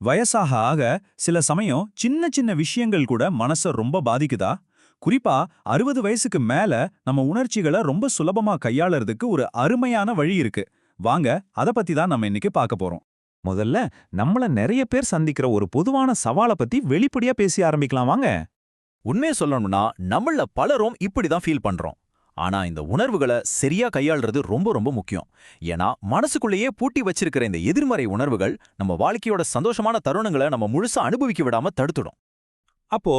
வயசாக ஆக சில சமயம் சின்ன சின்ன விஷயங்கள் கூட மனச ரொம்ப பாதிக்குதா? குறிப்பா 60 வயசுக்கு மேல நம்ம உணர்ச்சிகளை ரொம்ப சுலபமா கையாளறதுக்கு ஒரு அருமையான வழி இருக்கு. வாங்க அத பத்தி தான் நம்ம இன்னைக்கு பார்க்க போறோம். முதல்ல நம்மள நிறைய பேர் சந்திக்கிற ஒரு பொதுவான சவால பத்தி வெளிப்படையா பேசி ஆரம்பிக்கலாம் வாங்க. உண்மையை சொல்லணும்னா நம்மள பலரும் இப்படிதான் ஃபீல் பண்றோம். ஆனா இந்த உணர்வுகளை சரியா கையாள்றது ரொம்ப ரொம்ப முக்கியம். ஏன்னா மனசுக்குள்ளேயே பூட்டி வச்சிருக்கிற இந்த எதிர்மறை உணர்வுகள் நம்ம வாழ்க்கையோட சந்தோஷமான தருணங்களை நம்ம முழுசா அனுபவிக்க விடாம தடுத்துடும். அப்போ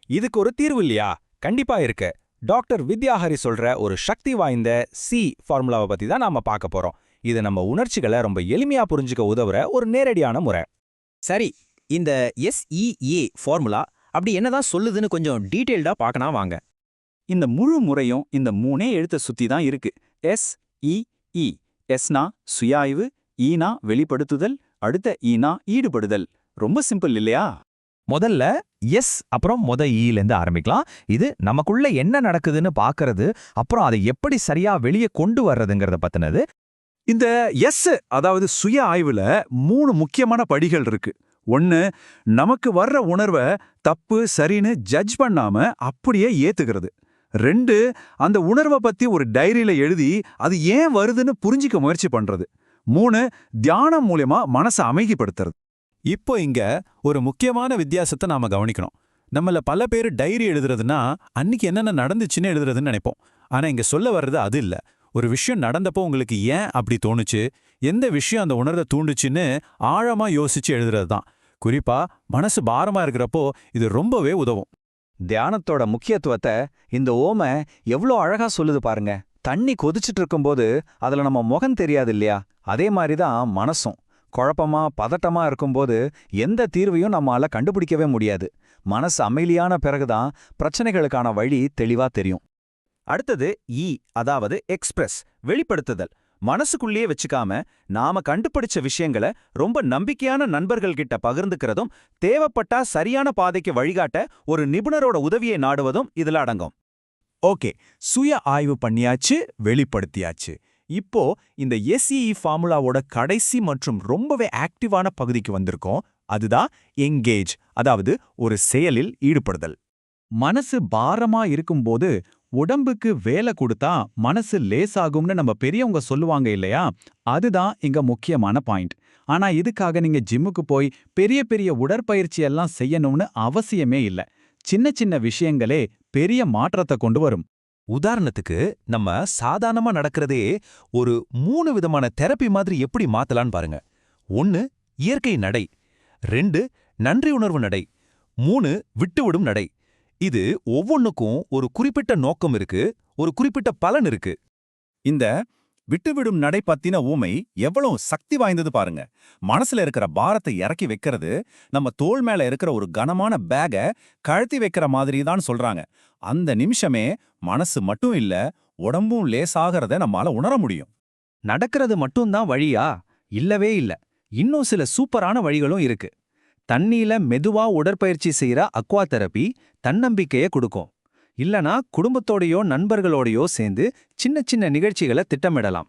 இதுக்கு ஒரு தீர்வு இல்லையா? கண்டிப்பா இருக்கு. டாக்டர் வித்யாஹரி சொல்ற ஒரு சக்தி வாய்ந்த சி ஃபார்முலாவை பத்தி தான் நாம பார்க்க போறோம். இது நம்ம உணர்ச்சிகளை ரொம்ப எளிமையா புரிஞ்சுக்க உதவுற ஒரு நேரடியான முறை. சரி, இந்த SEA ஃபார்முலா அப்படி என்னதான் சொல்லுதுன்னு கொஞ்சம் டீட்டெயில்டா பார்க்கணும் வாங்க. இந்த முழு முறையும் இந்த மூணே எழுத்த சுத்தி தான் இருக்கு. SEE. எஸ்னா சுயாய்வு, ஈனா வெளிப்படுத்துதல், அடுத்த ஈனா ஈடுபடுதல். ரொம்ப சிம்பிள் இல்லையா? முதல்ல எஸ் அப்புறம் ஈலேருந்து ஆரம்பிக்கலாம். இது நமக்குள்ள என்ன நடக்குதுன்னு பார்க்கறது, அப்புறம் அதை எப்படி சரியா வெளியே கொண்டு வர்றதுங்கிறத பத்தினது. இந்த எஸ் அதாவது சுய ஆய்வுல 3 முக்கியமான படிகள் இருக்கு. ஒன்னு, நமக்கு வர்ற உணர்வை தப்பு சரின்னு ஜட்ஜ் பண்ணாம அப்படியே ஏத்துக்கிறது. 2, அந்த உணர்வை பத்தி ஒரு டைரியில எழுதி அது ஏன் வருதுன்னு புரிஞ்சிக்க முயற்சி பண்றது. 3, தியானம் மூலமா மனசை அமைதிப்படுத்துறது. இப்போ இங்க ஒரு முக்கியமான வித்தியாசத்தை நாம கவனிக்கணும். நம்மள பல பேர் டைரி எழுதுறதுன்னா அன்னைக்கு என்னென்ன நடந்துச்சுன்னு எழுதுறதுன்னு நினைப்போம். ஆனா இங்க சொல்ல வர்றது அது இல்ல. ஒரு விஷயம் நடந்தப்போ உங்களுக்கு ஏன் அப்படி தோணுச்சு, எந்த விஷயம் அந்த உணர்வை தூண்டுச்சுன்னு ஆழமா யோசிச்சு எழுதுறது தான். குறிப்பா மனசு பாரமா இருக்கிறப்போ இது ரொம்பவே உதவும். தியானத்தோட முக்கியத்துவத்தை இந்த ஓமை எவ்வளோ அழகா சொல்லுது பாருங்க. தண்ணி கொதிச்சிட்டு இருக்கும்போது அதுல நம்ம முகம் தெரியாது இல்லையா? அதே மாதிரி தான் மனசும். குழப்பமா பதட்டமா இருக்கும்போது எந்த தீர்வையும் நம்மால கண்டுபிடிக்கவே முடியாது. மனசு அமைதியான பிறகுதான் பிரச்சனைகளுக்கான வழி தெளிவா தெரியும். அடுத்தது அதாவது எக்ஸ்பிரஸ், வெளிப்படுத்துதல். மனசுக்குள்ளேயே வச்சுக்காம நாம கண்டுபிடிச்ச விஷயங்களை ரொம்ப நம்பிக்கையான நண்பர்கள் கிட்ட பகிர்ந்துக்கிறதும், தேவைப்பட்டா சரியான பாதைக்கு வழிகாட்ட ஒரு நிபுணரோட உதவியை நாடுவதும் இதுல அடங்கும். ஓகே, சுய ஆய்வு பண்ணியாச்சு, வெளிப்படுத்தியாச்சு. இப்போ இந்த SEE ஃபார்முலாவோட கடைசி மற்றும் ரொம்பவே ஆக்டிவான பகுதிக்கு வந்திருக்கோம். அதுதான் எங்கேஜ், அதாவது ஒரு செயலில் ஈடுபடுதல். மனசு பாரமா இருக்கும்போது உடம்புக்கு வேலை கொடுத்தா மனசு லேசாகும்னு நம்ம பெரியவங்க சொல்லுவாங்க இல்லையா? அதுதான் இங்க முக்கியமான பாயிண்ட். ஆனா இதுக்காக நீங்க ஜிம்முக்கு போய் பெரிய பெரிய உடற்பயிற்சி எல்லாம் செய்யணும்னு அவசியமே இல்ல. சின்ன சின்ன விஷயங்களே பெரிய மாற்றத்தை கொண்டு வரும். உதாரணத்துக்கு நம்ம சாதாரணமா நடக்கிறதே ஒரு 3 விதமான தெரப்பி மாதிரி எப்படி மாத்தலான்னு பாருங்க. 1, இயற்கை நடை. 2, நன்றி உணர்வு நடை. 3, விட்டுவிடும் நடை. இது ஒவ்வொன்னுக்கும் ஒரு குறிப்பிட்ட நோக்கம் இருக்கு, ஒரு குறிப்பிட்ட பலன் இருக்கு. இந்த விட்டுவிடும் நடை பத்தின ஊமை எவ்வளவு சக்தி வாய்ந்தது பாருங்க. மனசுல இருக்கிற பாரத்தை இறக்கி வைக்கிறது, நம்ம தோள் மேல இருக்கிற ஒரு கனமான பேக கழட்டி வைக்கிற மாதிரி தான் சொல்றாங்க. அந்த நிமிஷமே மனசு மட்டும் இல்ல, உடம்பும் லேசாகிறத நம்மால உணர முடியும். நடக்கிறது மட்டும்தான் வழியா? இல்லவே இல்ல. இன்னும் சில சூப்பரான வழிகளும் இருக்கு. தண்ணியில மெதுவா உடற்பயிற்சி செய்யற அக்வா தெரப்பி தன்னம்பிக்கையை கொடுக்கும். இல்லனா குடும்பத்தோடையோ நண்பர்களோடையோ சேர்ந்து சின்ன சின்ன நிகழ்ச்சிகளை திட்டமிடலாம்.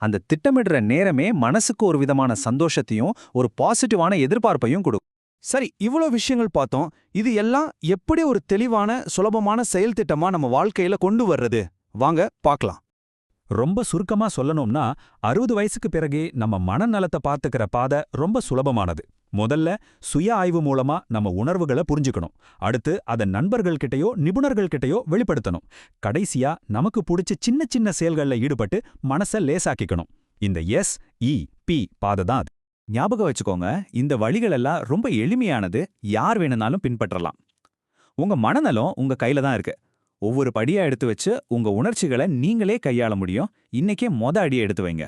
அந்த திட்டமிடுற நேரமே மனசுக்கு ஒரு விதமான சந்தோஷத்தையும் ஒரு பாசிட்டிவான எதிர்பார்ப்பையும் கொடுக்கும். சரி, இவ்வளோ விஷயங்கள் பார்த்தோம். இது எல்லாம் எப்படி ஒரு தெளிவான சுலபமான செயல் திட்டமா நம்ம வாழ்க்கையில கொண்டு வர்றது? வாங்க பார்க்கலாம். ரொம்ப சுருக்கமா சொல்லணும்னா 60 வயசுக்கு பிறகே நம்ம மனநலத்தை பார்த்துக்கிற பாதை ரொம்ப சுலபமானது. முதல்ல சுய ஆய்வு மூலமா நம்ம உணர்வுகளை புரிஞ்சுக்கணும். அடுத்து அதை நண்பர்கள்கிட்டயோ நிபுணர்கள்கிட்டயோ வெளிப்படுத்தணும். கடைசியா நமக்கு பிடிச்ச சின்ன சின்ன செயல்களில் ஈடுபட்டு மனசை லேசாக்கிக்கணும். இந்த SEP பாதை தான் அது. ஞாபகம் வச்சுக்கோங்க, இந்த வழிகளெல்லாம் ரொம்ப எளிமையானது, யார் வேணும்னாலும் பின்பற்றலாம். உங்க மனநலம் உங்க கையில தான் இருக்கு. ஒவ்வொரு படியா எடுத்து வச்சு உங்க உணர்ச்சிகளை நீங்களே கையாள முடியும். இன்னைக்கே அடியை எடுத்து வைங்க.